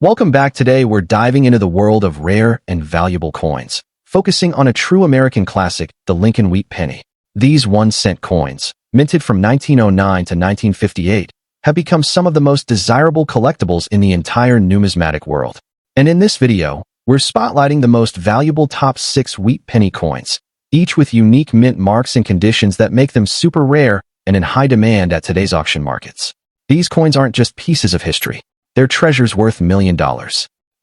Welcome back. Today we're diving into the world of rare and valuable coins, focusing on a true American classic, the Lincoln Wheat penny. These 1-cent coins, minted from 1909 to 1958, have become some of the most desirable collectibles in the entire numismatic world. And in this video, we're spotlighting the most valuable top 6 wheat penny coins, each with unique mint marks and conditions that make them super rare and in high demand at today's auction markets. These coins aren't just pieces of history. They're treasures worth $1 million.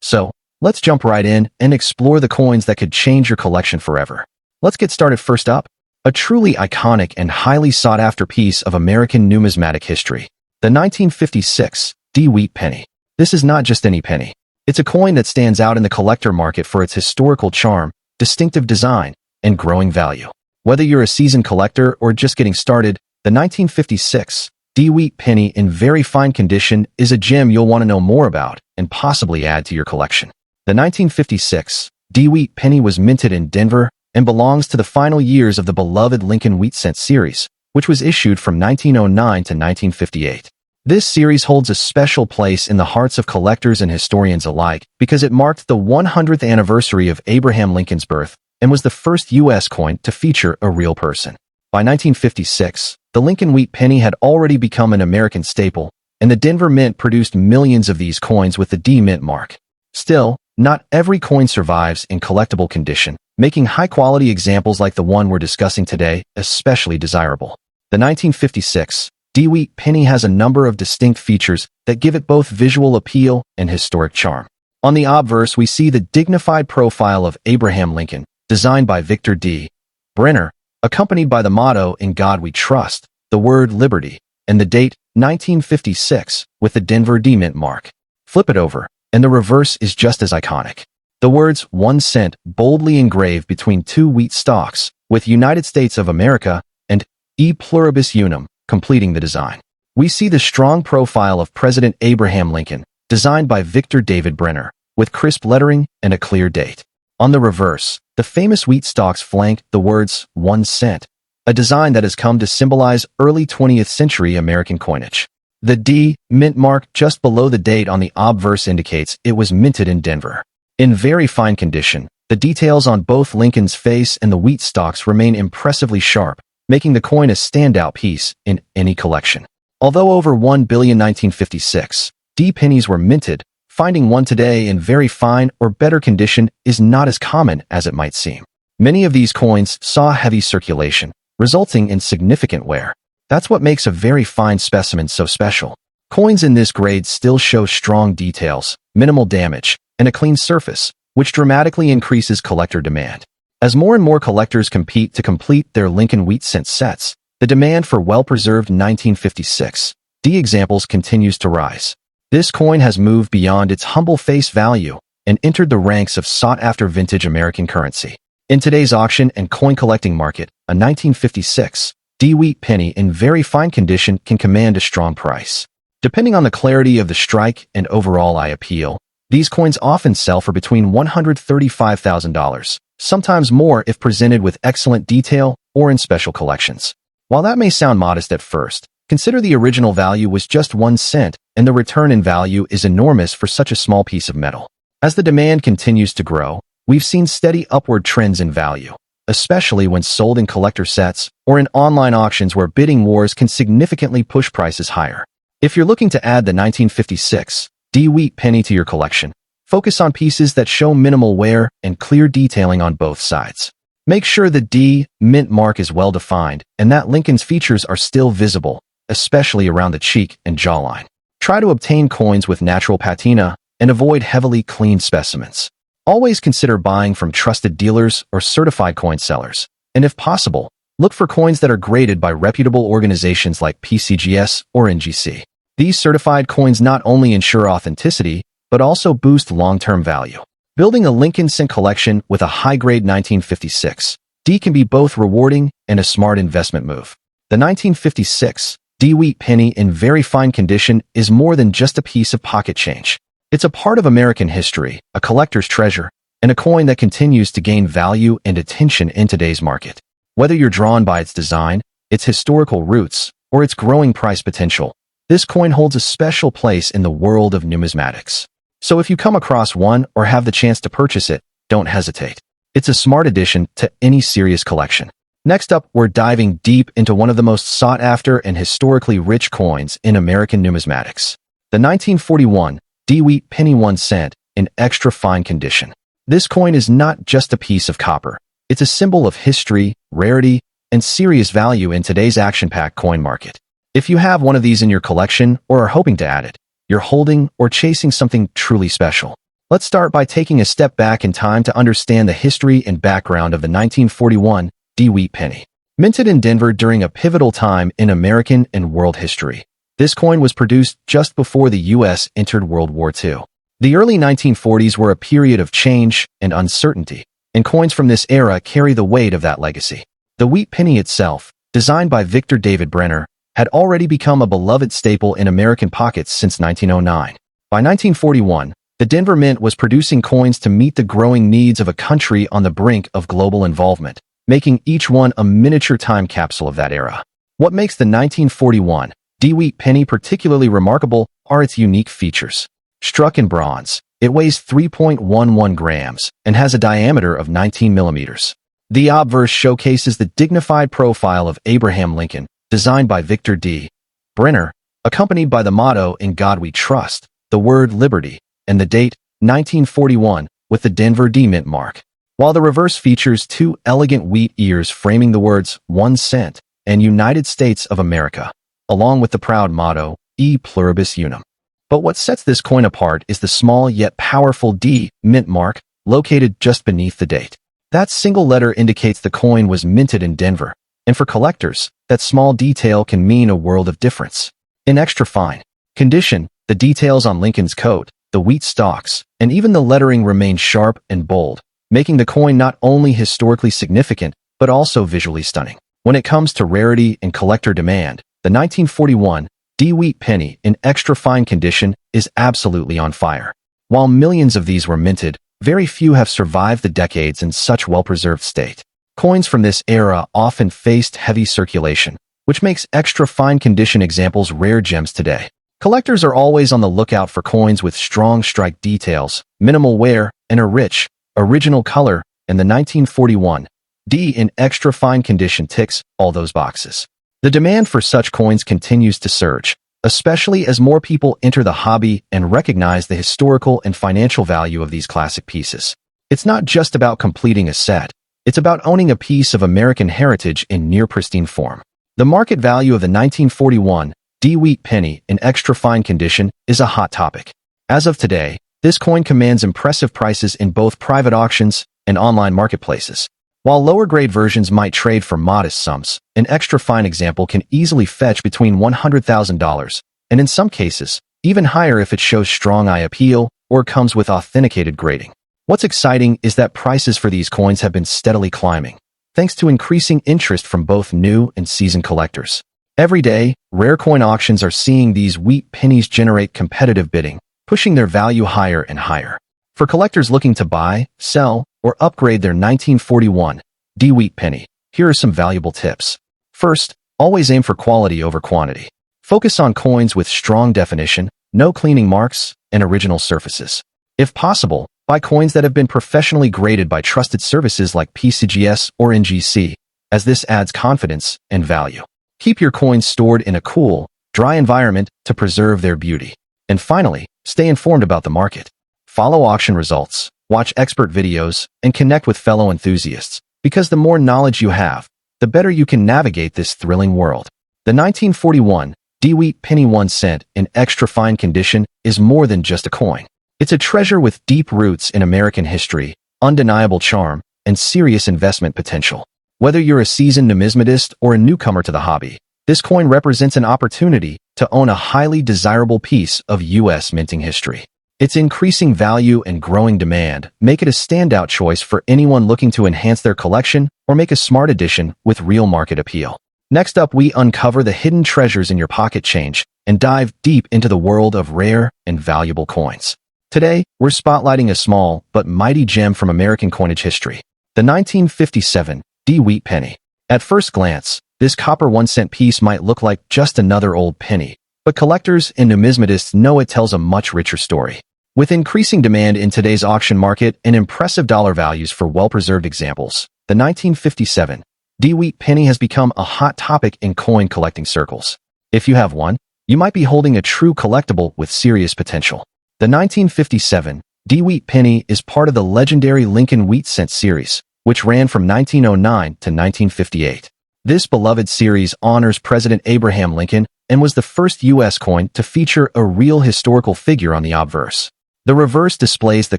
So, let's jump right in and explore the coins that could change your collection forever. Let's get started. First up, a truly iconic and highly sought-after piece of American numismatic history, the 1956 wheat penny. This is not just any penny. It's a coin that stands out in the collector market for its historical charm, distinctive design, and growing value. Whether you're a seasoned collector or just getting started, the 1956 wheat penny in very fine condition is a gem you'll want to know more about and possibly add to your collection. The 1956 wheat penny was minted in Denver and belongs to the final years of the beloved Lincoln Wheat Cent series, which was issued from 1909 to 1958. This series holds a special place in the hearts of collectors and historians alike because it marked the 100th anniversary of Abraham Lincoln's birth and was the first U.S. coin to feature a real person. By 1956, the Lincoln Wheat penny had already become an American staple, and the Denver Mint produced millions of these coins with the D Mint mark. Still, not every coin survives in collectible condition, making high-quality examples like the one we're discussing today especially desirable. The 1956 wheat penny has a number of distinct features that give it both visual appeal and historic charm. On the obverse, we see the dignified profile of Abraham Lincoln, designed by Victor D. Brenner, accompanied by the motto, "In God We Trust," the word liberty, and the date 1956 with the Denver D Mint mark. Flip it over, and the reverse is just as iconic. The words 1 cent boldly engraved between 2 wheat stalks, with United States of America and E Pluribus Unum completing the design. We see the strong profile of President Abraham Lincoln, designed by Victor David Brenner, with crisp lettering and a clear date. On the reverse, the famous wheat stalks flank the words 1 cent, a design that has come to symbolize early 20th century American coinage. The D Mint mark just below the date on the obverse indicates it was minted in Denver. In very fine condition, the details on both Lincoln's face and the wheat stalks remain impressively sharp, making the coin a standout piece in any collection. Although over 1 billion 1956 D pennies were minted, finding one today in very fine or better condition is not as common as it might seem. Many of these coins saw heavy circulation, resulting in significant wear. That's what makes a very fine specimen so special. Coins in this grade still show strong details, minimal damage, and a clean surface, which dramatically increases collector demand. As more and more collectors compete to complete their Lincoln Wheat Cent sets, the demand for well-preserved 1956 D examples continues to rise. This coin has moved beyond its humble face value and entered the ranks of sought-after vintage American currency. In today's auction and coin collecting market, a 1956 wheat penny in very fine condition can command a strong price. Depending on the clarity of the strike and overall eye appeal, these coins often sell for between $135,000, sometimes more if presented with excellent detail or in special collections. While that may sound modest at first, consider the original value was just 1 cent, and the return in value is enormous for such a small piece of metal. As the demand continues to grow, we've seen steady upward trends in value, especially when sold in collector sets or in online auctions where bidding wars can significantly push prices higher. If you're looking to add the 1956 wheat penny to your collection, focus on pieces that show minimal wear and clear detailing on both sides. Make sure the D Mint mark is well defined and that Lincoln's features are still visible, especially around the cheek and jawline. Try to obtain coins with natural patina and avoid heavily cleaned specimens. Always consider buying from trusted dealers or certified coin sellers, and if possible, look for coins that are graded by reputable organizations like PCGS or NGC. These certified coins not only ensure authenticity, but also boost long-term value. Building a Lincoln Cent collection with a high-grade 1956 D can be both rewarding and a smart investment move. The 1956 wheat penny in very fine condition is more than just a piece of pocket change. It's a part of American history, a collector's treasure, and a coin that continues to gain value and attention in today's market. Whether you're drawn by its design, its historical roots, or its growing price potential, this coin holds a special place in the world of numismatics. So if you come across one or have the chance to purchase it, don't hesitate. It's a smart addition to any serious collection. Next up, we're diving deep into one of the most sought-after and historically rich coins in American numismatics. The 1941 D-Wheat penny 1 cent in extra fine condition. This coin is not just a piece of copper. It's a symbol of history, rarity, and serious value in today's action-packed coin market. If you have one of these in your collection or are hoping to add it, you're holding or chasing something truly special. Let's start by taking a step back in time to understand the history and background of the 1941 D-Wheat penny. Minted in Denver during a pivotal time in American and world history. This coin was produced just before the U.S. entered World War II. The early 1940s were a period of change and uncertainty, and coins from this era carry the weight of that legacy. The wheat penny itself, designed by Victor David Brenner, had already become a beloved staple in American pockets since 1909. By 1941, the Denver Mint was producing coins to meet the growing needs of a country on the brink of global involvement, making each one a miniature time capsule of that era. What makes the 1941 D-Wheat penny particularly remarkable are its unique features. Struck in bronze, it weighs 3.11 grams and has a diameter of 19 millimeters. The obverse showcases the dignified profile of Abraham Lincoln, designed by Victor D. Brenner, accompanied by the motto "In God We Trust," the word liberty, and the date 1941 with the Denver D Mint mark. While the reverse features two elegant wheat ears framing the words 1 cent and United States of America, along with the proud motto E Pluribus Unum. But what sets this coin apart is the small yet powerful D Mint mark located just beneath the date. That single letter indicates the coin was minted in Denver, and for collectors, that small detail can mean a world of difference. In extra fine condition, the details on Lincoln's coat, the wheat stalks, and even the lettering remain sharp and bold, making the coin not only historically significant, but also visually stunning. When it comes to rarity and collector demand, the 1941 D-Wheat penny in extra fine condition is absolutely on fire. While millions of these were minted, very few have survived the decades in such well-preserved state. Coins from this era often faced heavy circulation, which makes extra fine condition examples rare gems today. Collectors are always on the lookout for coins with strong strike details, minimal wear, and a rich, original color, and the 1941 D in extra fine condition ticks all those boxes. The demand for such coins continues to surge, especially as more people enter the hobby and recognize the historical and financial value of these classic pieces. It's not just about completing a set. It's about owning a piece of American heritage in near-pristine form. The market value of the 1941 D-Wheat penny in extra fine condition is a hot topic. As of today, this coin commands impressive prices in both private auctions and online marketplaces. While lower-grade versions might trade for modest sums, an extra fine example can easily fetch between $100,000, and in some cases, even higher if it shows strong eye appeal or comes with authenticated grading. What's exciting is that prices for these coins have been steadily climbing, thanks to increasing interest from both new and seasoned collectors. Every day, rare coin auctions are seeing these wheat pennies generate competitive bidding, pushing their value higher and higher. For collectors looking to buy, sell, or upgrade their 1941 D-Wheat penny, here are some valuable tips. First, always aim for quality over quantity. Focus on coins with strong definition, no cleaning marks, and original surfaces. If possible, buy coins that have been professionally graded by trusted services like PCGS or NGC, as this adds confidence and value. Keep your coins stored in a cool, dry environment to preserve their beauty. And finally, stay informed about the market. Follow auction results, watch expert videos, and connect with fellow enthusiasts, because the more knowledge you have, the better you can navigate this thrilling world. The 1941 D-Wheat penny 1 cent in extra fine condition is more than just a coin. It's a treasure with deep roots in American history, undeniable charm, and serious investment potential. Whether you're a seasoned numismatist or a newcomer to the hobby, this coin represents an opportunity to own a highly desirable piece of U.S. minting history. Its increasing value and growing demand make it a standout choice for anyone looking to enhance their collection or make a smart addition with real market appeal. Next up, we uncover the hidden treasures in your pocket change and dive deep into the world of rare and valuable coins. Today, we're spotlighting a small but mighty gem from American coinage history, the 1957 D-Wheat penny. At first glance, this copper 1-cent piece might look like just another old penny, but collectors and numismatists know it tells a much richer story. With increasing demand in today's auction market and impressive dollar values for well-preserved examples, the 1957 D-Wheat penny has become a hot topic in coin collecting circles. If you have one, you might be holding a true collectible with serious potential. The 1957 D-Wheat penny is part of the legendary Lincoln Wheat Cent series, which ran from 1909 to 1958. This beloved series honors President Abraham Lincoln and was the first U.S. coin to feature a real historical figure on the obverse. The reverse displays the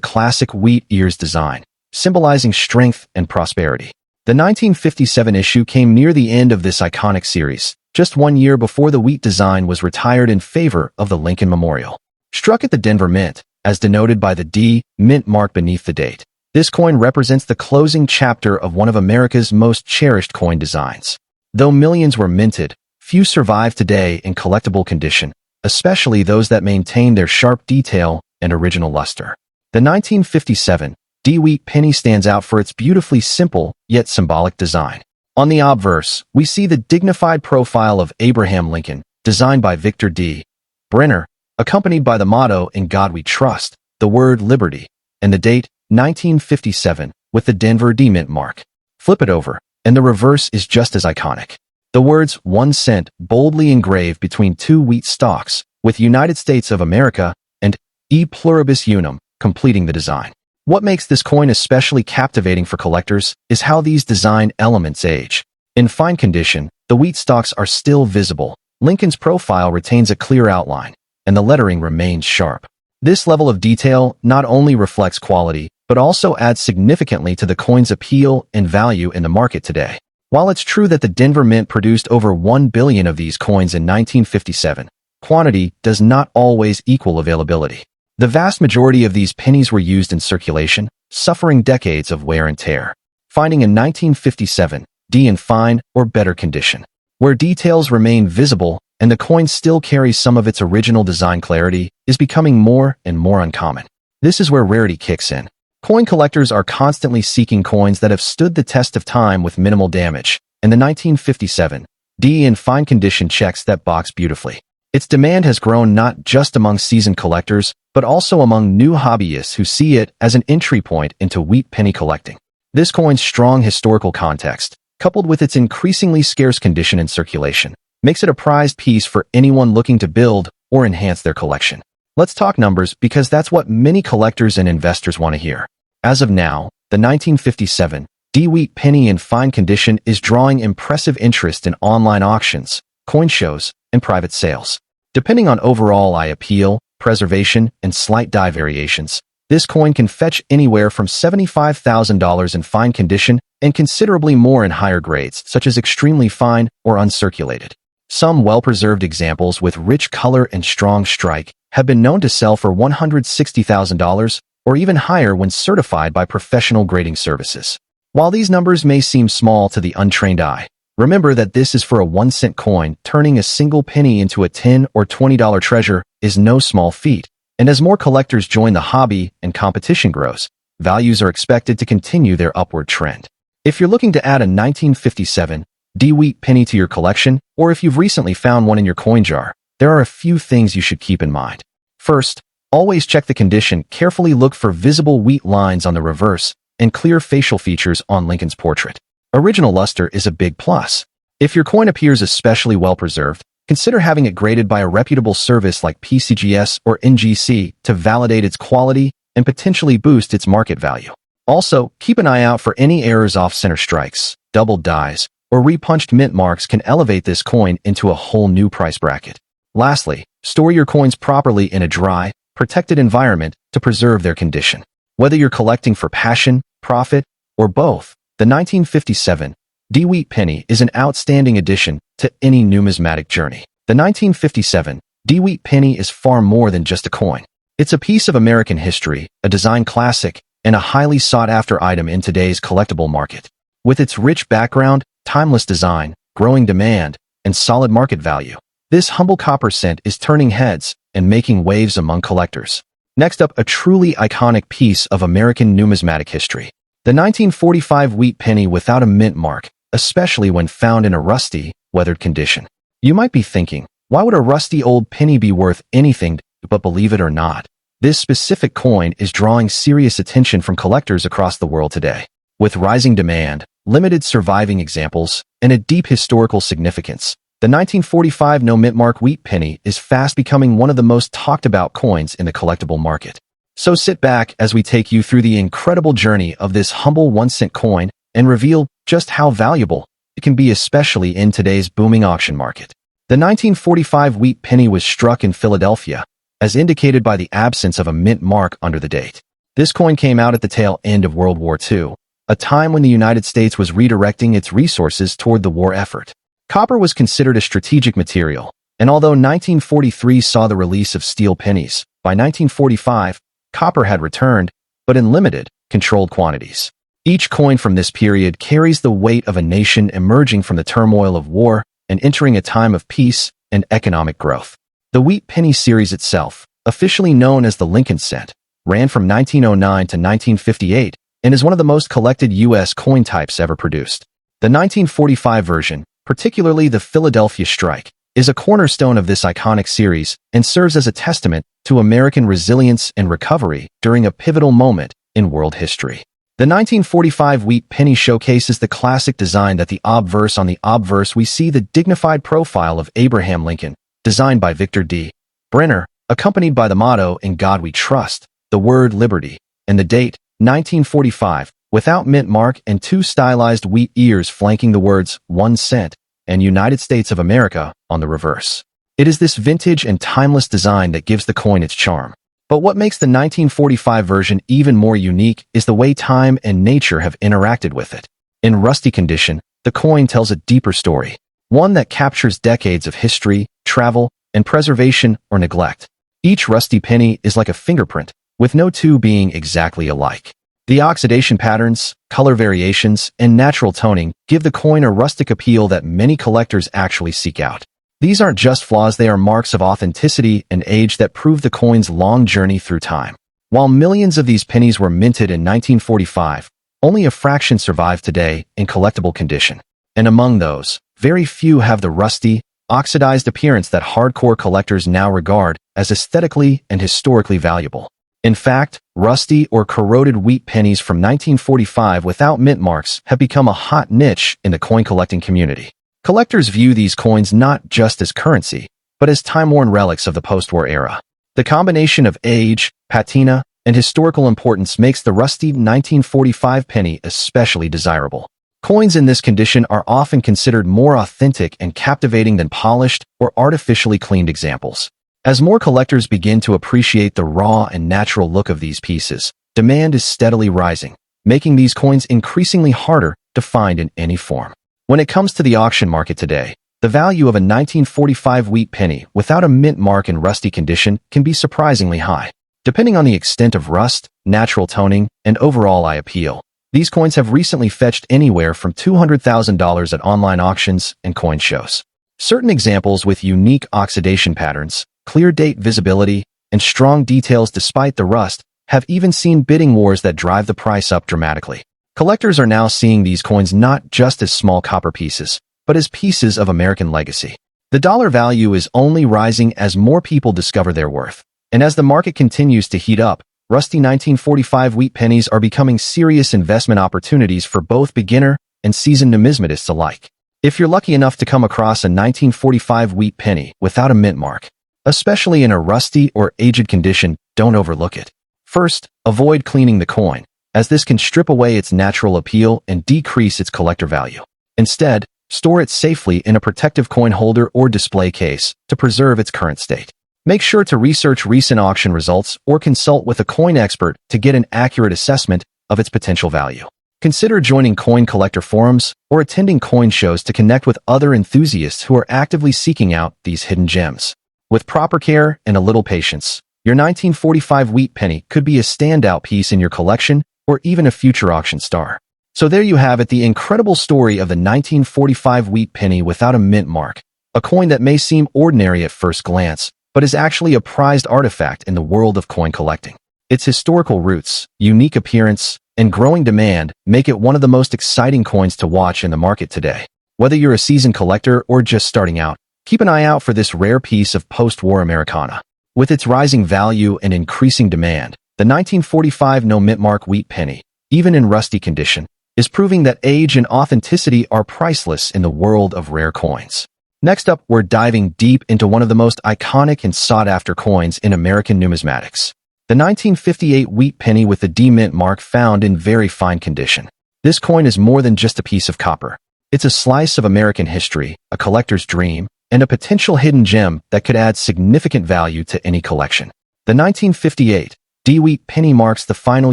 classic wheat ears design, symbolizing strength and prosperity. The 1957 issue came near the end of this iconic series, just 1 year before the wheat design was retired in favor of the Lincoln Memorial. Struck at the Denver Mint, as denoted by the D Mint mark beneath the date, this coin represents the closing chapter of one of America's most cherished coin designs. Though millions were minted, few survive today in collectible condition, especially those that maintain their sharp detail and original luster. The 1957 D-Wheat penny stands out for its beautifully simple yet symbolic design. On the obverse, we see the dignified profile of Abraham Lincoln, designed by Victor D. Brenner, accompanied by the motto "In God We Trust," the word liberty, and the date 1957 with the Denver D Mint mark. Flip it over, and the reverse is just as iconic. The words 1 cent boldly engraved between two wheat stalks, with United States of America and E pluribus unum completing the design. What makes this coin especially captivating for collectors is how these design elements age. In fine condition, the wheat stalks are still visible, Lincoln's profile retains a clear outline, and the lettering remains sharp. This level of detail not only reflects quality, but also adds significantly to the coin's appeal and value in the market today. While it's true that the Denver Mint produced over 1 billion of these coins in 1957, quantity does not always equal availability. The vast majority of these pennies were used in circulation, suffering decades of wear and tear. Finding a 1957 D in fine or better condition, where details remain visible and the coin still carries some of its original design clarity, is becoming more and more uncommon. This is where rarity kicks in. Coin collectors are constantly seeking coins that have stood the test of time with minimal damage, and the 1957 D in fine condition checks that box beautifully. Its demand has grown not just among seasoned collectors, but also among new hobbyists who see it as an entry point into wheat penny collecting. This coin's strong historical context, coupled with its increasingly scarce condition and circulation, makes it a prized piece for anyone looking to build or enhance their collection. Let's talk numbers because that's what many collectors and investors want to hear. As of now, the 1957 D-Wheat penny in fine condition is drawing impressive interest in online auctions, coin shows, and private sales. Depending on overall eye appeal, preservation, and slight die variations, this coin can fetch anywhere from $75,000 in fine condition and considerably more in higher grades, such as extremely fine or uncirculated. Some well-preserved examples with rich color and strong strike have been known to sell for $160,000 or even higher when certified by professional grading services. While these numbers may seem small to the untrained eye, remember that this is for a 1-cent coin. Turning a single penny into a $10 or $20 treasure is no small feat, and as more collectors join the hobby and competition grows, values are expected to continue their upward trend. If you're looking to add a 1957 D-Wheat penny to your collection, or if you've recently found one in your coin jar, there are a few things you should keep in mind. First, always check the condition. Carefully look for visible wheat lines on the reverse and clear facial features on Lincoln's portrait. Original luster is a big plus. If your coin appears especially well preserved, consider having it graded by a reputable service like PCGS or NGC to validate its quality and potentially boost its market value. Also, keep an eye out for any errors. Off-center strikes, doubled dies, or repunched mint marks can elevate this coin into a whole new price bracket. Lastly, store your coins properly in a dry, protected environment to preserve their condition. Whether you're collecting for passion, profit, or both, the 1957 D-Wheat penny is an outstanding addition to any numismatic journey. The 1957 D-Wheat penny is far more than just a coin. It's a piece of American history, a design classic, and a highly sought-after item in today's collectible market. With its rich background, timeless design, growing demand, and solid market value, this humble copper cent is turning heads and making waves among collectors. Next up, a truly iconic piece of American numismatic history. The 1945 wheat penny without a mint mark, especially when found in a rusty, weathered condition. You might be thinking, why would a rusty old penny be worth anything? But believe it or not, This specific coin is drawing serious attention from collectors across the world today. With rising demand, limited surviving examples, and a deep historical significance, the 1945 no-mint mark wheat penny is fast becoming one of the most talked-about coins in the collectible market. So sit back as we take you through the incredible journey of this humble 1-cent coin and reveal just how valuable it can be, especially in today's booming auction market. The 1945 wheat penny was struck in Philadelphia, as indicated by the absence of a mint mark under the date. This coin came out at the tail end of World War II, a time when the United States was redirecting its resources toward the war effort. Copper was considered a strategic material, and although 1943 saw the release of steel pennies, by 1945, copper had returned, but in limited, controlled quantities. Each coin from this period carries the weight of a nation emerging from the turmoil of war and entering a time of peace and economic growth. The wheat penny series itself, officially known as the Lincoln cent, ran from 1909 to 1958 and is one of the most collected U.S. coin types ever produced. The 1945 version, particularly the Philadelphia strike, is a cornerstone of this iconic series and serves as a testament to American resilience and recovery during a pivotal moment in world history. The 1945 wheat penny showcases the classic design that the obverse. On the obverse, we see the dignified profile of Abraham Lincoln, designed by Victor D. Brenner, accompanied by the motto, "In God We Trust," the word liberty, and the date, 1945, without mint mark, and two stylized wheat ears flanking the words 1 cent and United States of America on the reverse. It is this vintage and timeless design that gives the coin its charm. But what makes the 1945 version even more unique is the way time and nature have interacted with it. In rusty condition, the coin tells a deeper story, one that captures decades of history, travel, and preservation or neglect. Each rusty penny is like a fingerprint, with no two being exactly alike. The oxidation patterns, color variations, and natural toning give the coin a rustic appeal that many collectors actually seek out. These aren't just flaws, they are marks of authenticity and age that prove the coin's long journey through time. While millions of these pennies were minted in 1945, only a fraction survive today in collectible condition. And among those, very few have the rusty, oxidized appearance that hardcore collectors now regard as aesthetically and historically valuable. In fact, rusty or corroded wheat pennies from 1945 without mint marks have become a hot niche in the coin collecting community. Collectors view these coins not just as currency, but as time-worn relics of the post-war era. The combination of age, patina, and historical importance makes the rusty 1945 penny especially desirable. Coins in this condition are often considered more authentic and captivating than polished or artificially cleaned examples. As more collectors begin to appreciate the raw and natural look of these pieces, demand is steadily rising, making these coins increasingly harder to find in any form. When it comes to the auction market today, the value of a 1945 wheat penny without a mint mark in rusty condition can be surprisingly high. Depending on the extent of rust, natural toning, and overall eye appeal, these coins have recently fetched anywhere from $200,000 at online auctions and coin shows. Certain examples with unique oxidation patterns, clear date visibility, and strong details despite the rust have even seen bidding wars that drive the price up dramatically. Collectors are now seeing these coins not just as small copper pieces, but as pieces of American legacy. The dollar value is only rising as more people discover their worth. And as the market continues to heat up, rusty 1945 wheat pennies are becoming serious investment opportunities for both beginner and seasoned numismatists alike. If you're lucky enough to come across a 1945 wheat penny without a mint mark, especially in a rusty or aged condition, don't overlook it. First, avoid cleaning the coin, as this can strip away its natural appeal and decrease its collector value. Instead, store it safely in a protective coin holder or display case to preserve its current state. Make sure to research recent auction results or consult with a coin expert to get an accurate assessment of its potential value. Consider joining coin collector forums or attending coin shows to connect with other enthusiasts who are actively seeking out these hidden gems. With proper care and a little patience, your 1945 wheat penny could be a standout piece in your collection or even a future auction star. So there you have it, the incredible story of the 1945 wheat penny without a mint mark, a coin that may seem ordinary at first glance, but is actually a prized artifact in the world of coin collecting. Its historical roots, unique appearance, and growing demand make it one of the most exciting coins to watch in the market today. Whether you're a seasoned collector or just starting out, keep an eye out for this rare piece of post-war Americana. With its rising value and increasing demand, the 1945 no-mint mark wheat penny, even in rusty condition, is proving that age and authenticity are priceless in the world of rare coins. Next up, we're diving deep into one of the most iconic and sought-after coins in American numismatics. The 1958 wheat penny with the D-mint mark found in very fine condition. This coin is more than just a piece of copper. It's a slice of American history, a collector's dream, and a potential hidden gem that could add significant value to any collection. The 1958 D-wheat penny marks the final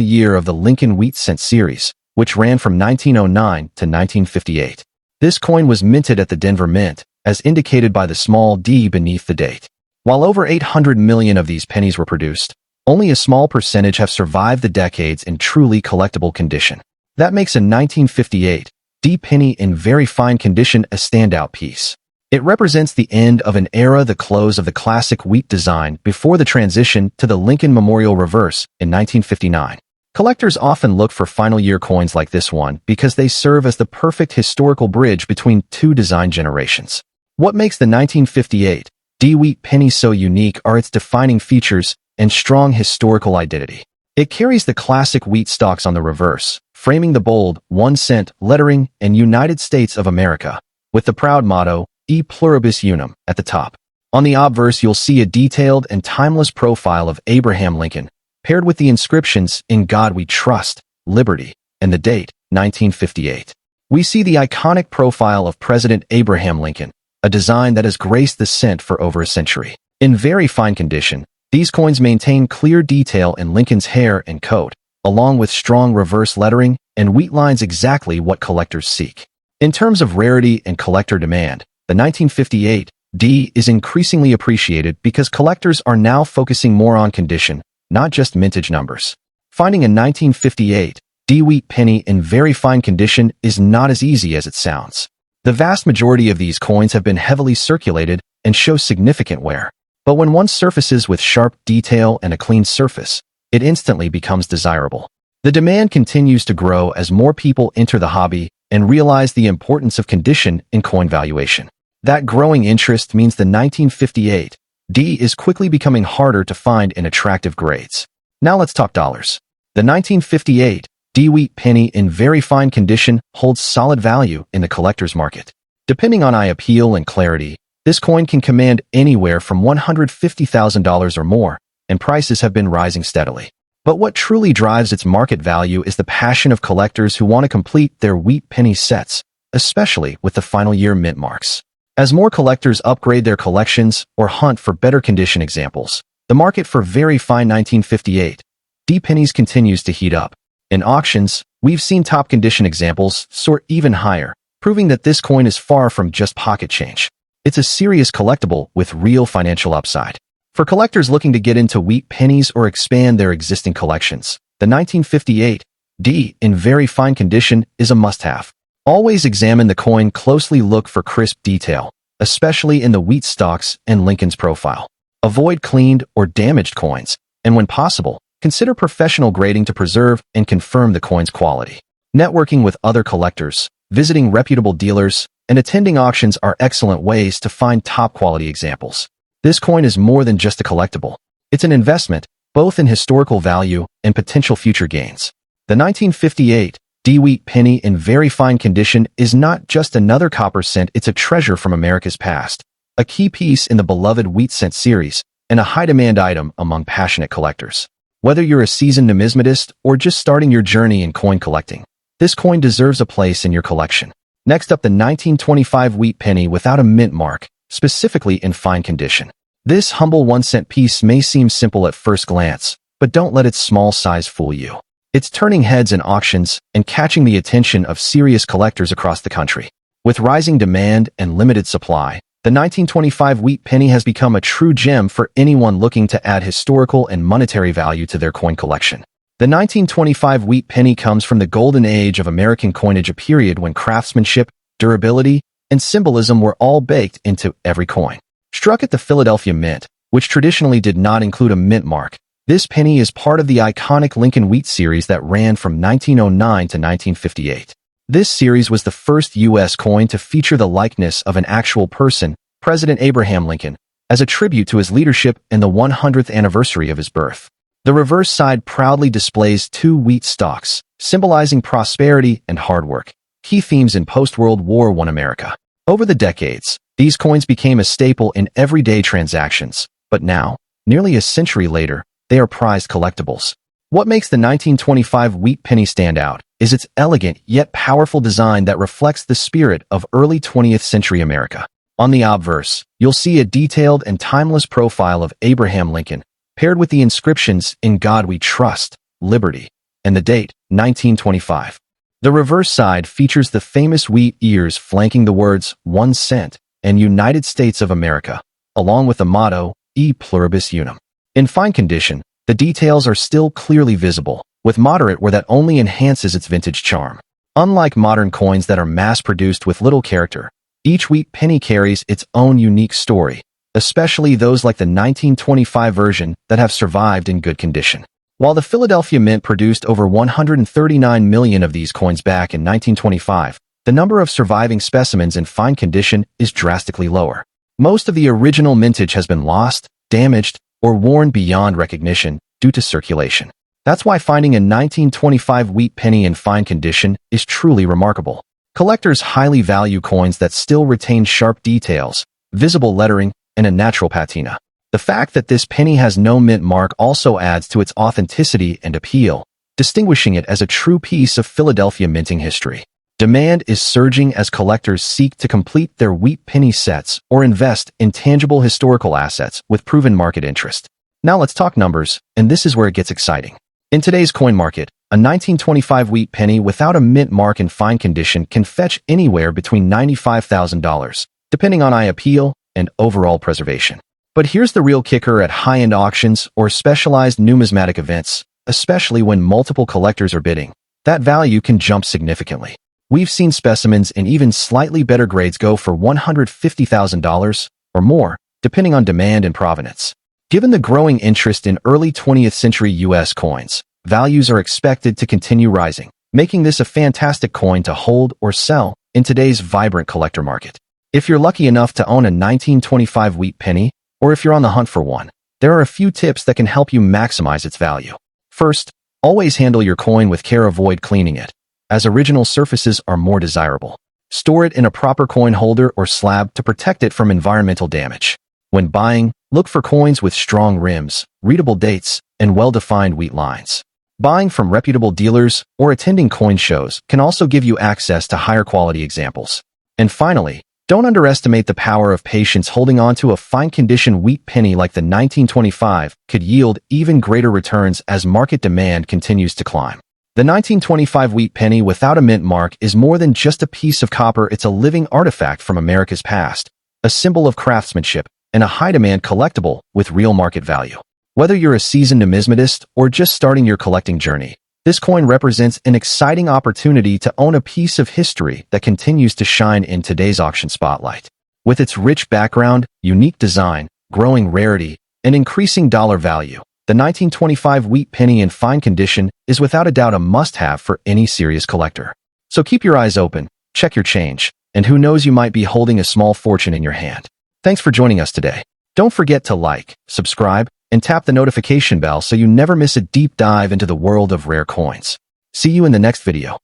year of the Lincoln Wheat Cent series, which ran from 1909 to 1958. This coin was minted at the Denver Mint, as indicated by the small d beneath the date. While over 800 million of these pennies were produced, only a small percentage have survived the decades in truly collectible condition. That makes a 1958 D penny in very fine condition a standout piece. It represents the end of an era, the close of the classic wheat design before the transition to the Lincoln Memorial Reverse in 1959. Collectors often look for final year coins like this one because they serve as the perfect historical bridge between two design generations. What makes the 1958 D-wheat penny so unique are its defining features and strong historical identity. It carries the classic wheat stalks on the reverse, framing the bold 1 cent lettering and United States of America, with the proud motto, E pluribus unum, at the top. On the obverse, you'll see a detailed and timeless profile of Abraham Lincoln, paired with the inscriptions, "In God We Trust," "Liberty," and the date, 1958. We see the iconic profile of President Abraham Lincoln, a design that has graced the cent for over a century. In very fine condition, these coins maintain clear detail in Lincoln's hair and coat, along with strong reverse lettering and wheat lines, exactly what collectors seek. In terms of rarity and collector demand, the 1958 D is increasingly appreciated because collectors are now focusing more on condition, not just mintage numbers. Finding a 1958 D-wheat penny in very fine condition is not as easy as it sounds. The vast majority of these coins have been heavily circulated and show significant wear. But when one surfaces with sharp detail and a clean surface, it instantly becomes desirable. The demand continues to grow as more people enter the hobby and realize the importance of condition in coin valuation. That growing interest means the 1958 D is quickly becoming harder to find in attractive grades. Now let's talk dollars. The 1958 D-wheat penny in very fine condition holds solid value in the collector's market. Depending on eye appeal and clarity, this coin can command anywhere from $150,000 or more, and prices have been rising steadily. But what truly drives its market value is the passion of collectors who want to complete their wheat penny sets, especially with the final year mint marks. As more collectors upgrade their collections or hunt for better condition examples, the market for very fine 1958 D pennies continues to heat up. In auctions, we've seen top condition examples soar even higher, proving that this coin is far from just pocket change. It's a serious collectible with real financial upside. For collectors looking to get into wheat pennies or expand their existing collections, the 1958 D in very fine condition is a must-have. Always examine the coin closely, look for crisp detail, especially in the wheat stalks and Lincoln's profile. Avoid cleaned or damaged coins, and when possible, consider professional grading to preserve and confirm the coin's quality. Networking with other collectors, visiting reputable dealers, and attending auctions are excellent ways to find top-quality examples. This coin is more than just a collectible. It's an investment, both in historical value and potential future gains. The 1958 D-wheat penny in very fine condition is not just another copper cent, it's a treasure from America's past, a key piece in the beloved wheat cent series, and a high-demand item among passionate collectors. Whether you're a seasoned numismatist or just starting your journey in coin collecting, this coin deserves a place in your collection. Next up, the 1925 wheat penny without a mint mark, specifically in fine condition. This humble 1 cent piece may seem simple at first glance, but don't let its small size fool you. It's turning heads in auctions and catching the attention of serious collectors across the country. With rising demand and limited supply, the 1925 wheat penny has become a true gem for anyone looking to add historical and monetary value to their coin collection. The 1925 wheat penny comes from the golden age of American coinage, a period when craftsmanship, durability, and symbolism were all baked into every coin. Struck at the Philadelphia Mint, which traditionally did not include a mint mark, this penny is part of the iconic Lincoln Wheat series that ran from 1909 to 1958. This series was the first U.S. coin to feature the likeness of an actual person, President Abraham Lincoln, as a tribute to his leadership and the 100th anniversary of his birth. The reverse side proudly displays two wheat stalks, symbolizing prosperity and hard work, key themes in post-World War I America. Over the decades, these coins became a staple in everyday transactions, but now, nearly a century later, they are prized collectibles. What makes the 1925 wheat penny stand out is its elegant yet powerful design that reflects the spirit of early 20th century America. On the obverse, you'll see a detailed and timeless profile of Abraham Lincoln, paired with the inscriptions "In God We Trust," "Liberty," and the date, 1925. The reverse side features the famous wheat ears flanking the words 1 cent and United States of America, along with the motto, E pluribus unum. In fine condition, the details are still clearly visible, with moderate where that only enhances its vintage charm. Unlike modern coins that are mass-produced with little character, each wheat penny carries its own unique story, especially those like the 1925 version that have survived in good condition. While the Philadelphia Mint produced over 139 million of these coins back in 1925, the number of surviving specimens in fine condition is drastically lower. Most of the original mintage has been lost, damaged, or worn beyond recognition due to circulation. That's why finding a 1925 wheat penny in fine condition is truly remarkable. Collectors highly value coins that still retain sharp details, visible lettering, and a natural patina. The fact that this penny has no mint mark also adds to its authenticity and appeal, distinguishing it as a true piece of Philadelphia minting history. Demand is surging as collectors seek to complete their wheat penny sets or invest in tangible historical assets with proven market interest. Now let's talk numbers, and this is where it gets exciting. In today's coin market, a 1925 wheat penny without a mint mark in fine condition can fetch anywhere between $95,000, depending on eye appeal and overall preservation. But here's the real kicker at high-end auctions or specialized numismatic events, especially when multiple collectors are bidding. That value can jump significantly. We've seen specimens in even slightly better grades go for $150,000 or more, depending on demand and provenance. Given the growing interest in early 20th century U.S. coins, values are expected to continue rising, making this a fantastic coin to hold or sell in today's vibrant collector market. If you're lucky enough to own a 1925 wheat penny, or if you're on the hunt for one, there are a few tips that can help you maximize its value. First, always handle your coin with care. Avoid cleaning it, as original surfaces are more desirable. Store it in a proper coin holder or slab to protect it from environmental damage. When buying, look for coins with strong rims, readable dates, and well-defined wheat lines. Buying from reputable dealers or attending coin shows can also give you access to higher quality examples. And finally, don't underestimate the power of patience. Holding on to a fine-condition wheat penny like the 1925 could yield even greater returns as market demand continues to climb. The 1925 wheat penny without a mint mark is more than just a piece of copper. It's a living artifact from America's past, a symbol of craftsmanship, and a high-demand collectible with real market value. Whether you're a seasoned numismatist or just starting your collecting journey, this coin represents an exciting opportunity to own a piece of history that continues to shine in today's auction spotlight. With its rich background, unique design, growing rarity, and increasing dollar value, the 1925 wheat penny in fine condition is without a doubt a must-have for any serious collector. So keep your eyes open, check your change, and who knows, you might be holding a small fortune in your hand. Thanks for joining us today. Don't forget to like, subscribe, and tap the notification bell so you never miss a deep dive into the world of rare coins. See you in the next video.